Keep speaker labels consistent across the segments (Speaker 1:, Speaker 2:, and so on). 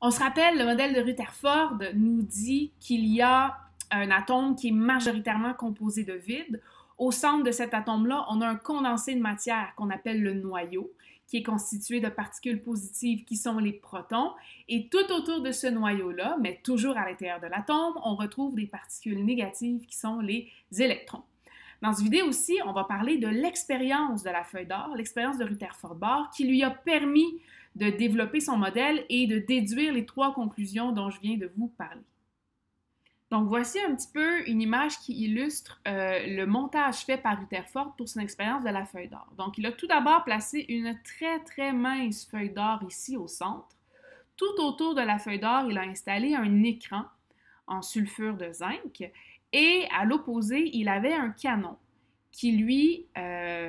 Speaker 1: On se rappelle, le modèle de Rutherford nous dit qu'il y a un atome qui est majoritairement composé de vide. Au centre de cet atome-là, on a un condensé de matière qu'on appelle le noyau, qui est constitué de particules positives qui sont les protons. Et tout autour de ce noyau-là, mais toujours à l'intérieur de l'atome, on retrouve des particules négatives qui sont les électrons. Dans cette vidéo aussi, on va parler de l'expérience de la feuille d'or, l'expérience de Rutherford-Bohr, qui lui a permis de développer son modèle et de déduire les trois conclusions dont je viens de vous parler. Donc, voici un petit peu une image qui illustre le montage fait par Rutherford pour son expérience de la feuille d'or. Donc, il a tout d'abord placé une très mince feuille d'or ici au centre. Tout autour de la feuille d'or, il a installé un écran en sulfure de zinc et à l'opposé, il avait un canon qui lui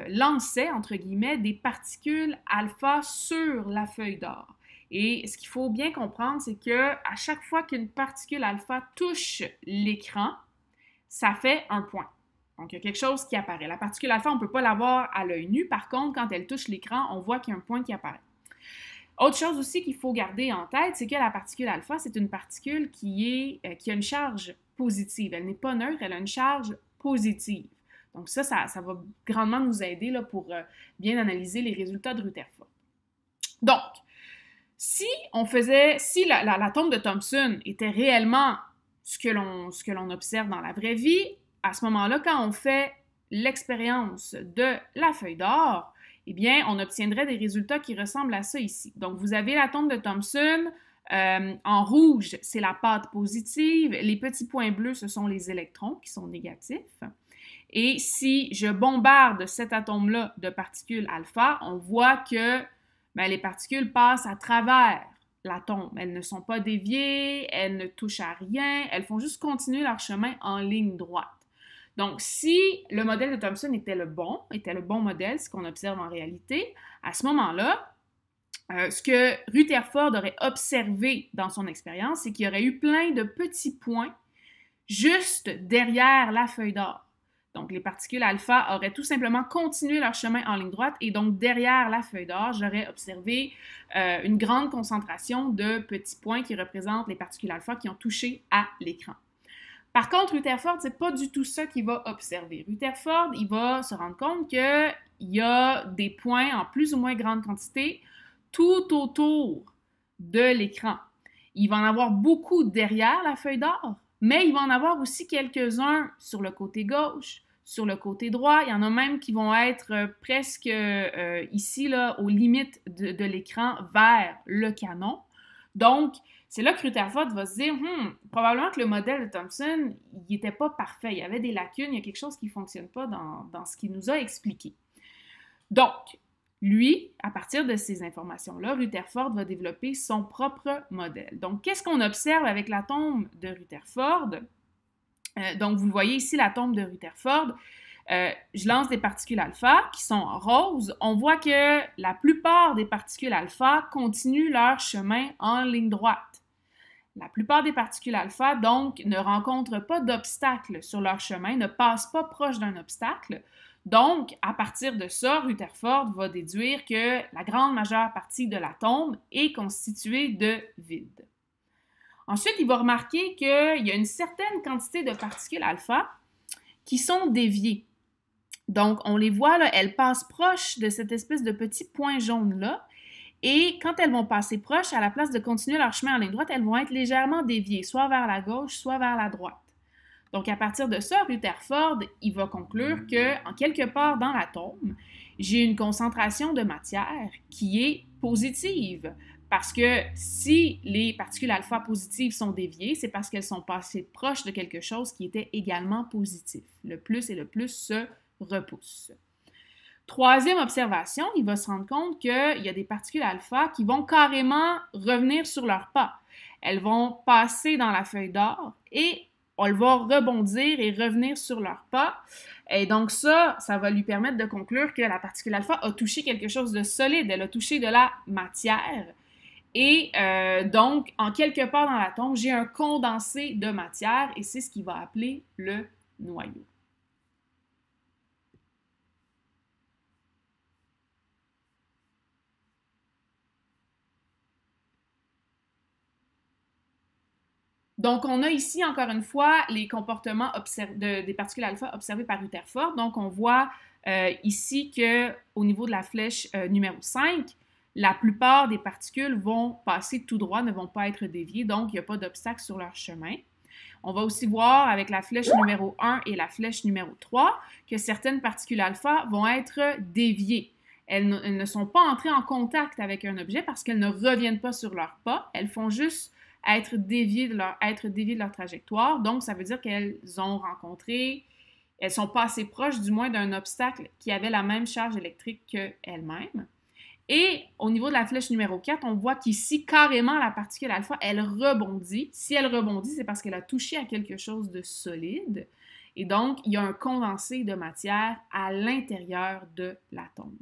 Speaker 1: lançait, entre guillemets, des particules alpha sur la feuille d'or. Et ce qu'il faut bien comprendre, c'est que à chaque fois qu'une particule alpha touche l'écran, ça fait un point. Donc, il y a quelque chose qui apparaît. La particule alpha, on ne peut pas la voir à l'œil nu. Par contre, quand elle touche l'écran, on voit qu'il y a un point qui apparaît. Autre chose aussi qu'il faut garder en tête, c'est que la particule alpha, c'est une particule qui a une charge positive. Elle n'est pas neutre, elle a une charge positive. Donc ça va grandement nous aider là, pour bien analyser les résultats de Rutherford. Donc, si l'atome de Thomson était réellement ce que l'on observe dans la vraie vie, à ce moment-là, quand on fait l'expérience de la feuille d'or, eh bien, on obtiendrait des résultats qui ressemblent à ça ici. Donc, vous avez l'atome de Thomson. En rouge, c'est la pâte positive. Les petits points bleus, ce sont les électrons qui sont négatifs. Et si je bombarde cet atome-là de particules alpha, on voit que les particules passent à travers l'atome. Elles ne sont pas déviées, elles ne touchent à rien, elles font juste continuer leur chemin en ligne droite. Donc, si le modèle de Thomson était le bon modèle, ce qu'on observe en réalité, à ce moment-là, ce que Rutherford aurait observé dans son expérience, c'est qu'il y aurait eu plein de petits points juste derrière la feuille d'or. Donc, les particules alpha auraient tout simplement continué leur chemin en ligne droite et donc derrière la feuille d'or, j'aurais observé une grande concentration de petits points qui représentent les particules alpha qui ont touché à l'écran. Par contre, Rutherford, c'est pas du tout ça qu'il va observer. Rutherford, il va se rendre compte qu'il y a des points en plus ou moins grande quantité tout autour de l'écran. Il va en avoir beaucoup derrière la feuille d'or, mais il va en avoir aussi quelques-uns sur le côté gauche, sur le côté droit. Il y en a même qui vont être presque ici, là, aux limites de l'écran vers le canon. Donc, c'est là que Rutherford va se dire, probablement que le modèle de Thomson, il n'était pas parfait. Il y avait des lacunes, il y a quelque chose qui ne fonctionne pas dans ce qu'il nous a expliqué. Donc, lui, à partir de ces informations-là, Rutherford va développer son propre modèle. Donc, qu'est-ce qu'on observe avec l'atome de Rutherford? Donc, vous le voyez ici, l'atome de Rutherford. Je lance des particules alpha qui sont roses. On voit que la plupart des particules alpha continuent leur chemin en ligne droite. La plupart des particules alpha, donc, ne rencontrent pas d'obstacle sur leur chemin, ne passent pas proche d'un obstacle. Donc, à partir de ça, Rutherford va déduire que la grande majeure partie de l'atome est constituée de vide. Ensuite, il va remarquer qu'il y a une certaine quantité de particules alpha qui sont déviées. Donc, on les voit, là, elles passent proche de cette espèce de petit point jaune-là. Et quand elles vont passer proche, à la place de continuer leur chemin en ligne droite, elles vont être légèrement déviées, soit vers la gauche, soit vers la droite. Donc, à partir de ça, Rutherford, il va conclure qu'en quelque part dans l'atome, j'ai une concentration de matière qui est positive. Parce que si les particules alpha positives sont déviées, c'est parce qu'elles sont passées proches de quelque chose qui était également positif. Le plus et le plus se repoussent. Troisième observation, il va se rendre compte qu'il y a des particules alpha qui vont carrément revenir sur leurs pas. Elles vont passer dans la feuille d'or et elles vont rebondir et revenir sur leurs pas. Et donc ça va lui permettre de conclure que la particule alpha a touché quelque chose de solide, elle a touché de la matière. Et donc, en quelque part dans l'atome, j'ai un condensé de matière et c'est ce qu'il va appeler le noyau. Donc, on a ici, encore une fois, les comportements des particules alpha observés par Rutherford. Donc, on voit ici qu'au niveau de la flèche numéro 5, la plupart des particules vont passer tout droit, ne vont pas être déviées, donc il n'y a pas d'obstacle sur leur chemin. On va aussi voir avec la flèche numéro 1 et la flèche numéro 3 que certaines particules alpha vont être déviées. Elles ne sont pas entrées en contact avec un objet parce qu'elles ne reviennent pas sur leur pas, elles font juste être déviées de leur trajectoire. Donc, ça veut dire qu'elles ont rencontré, elles sont pas assez proches du moins d'un obstacle qui avait la même charge électrique qu'elles-mêmes. Et au niveau de la flèche numéro 4, on voit qu'ici, carrément, la particule alpha, elle rebondit. Si elle rebondit, c'est parce qu'elle a touché à quelque chose de solide. Et donc, il y a un condensé de matière à l'intérieur de l'atome.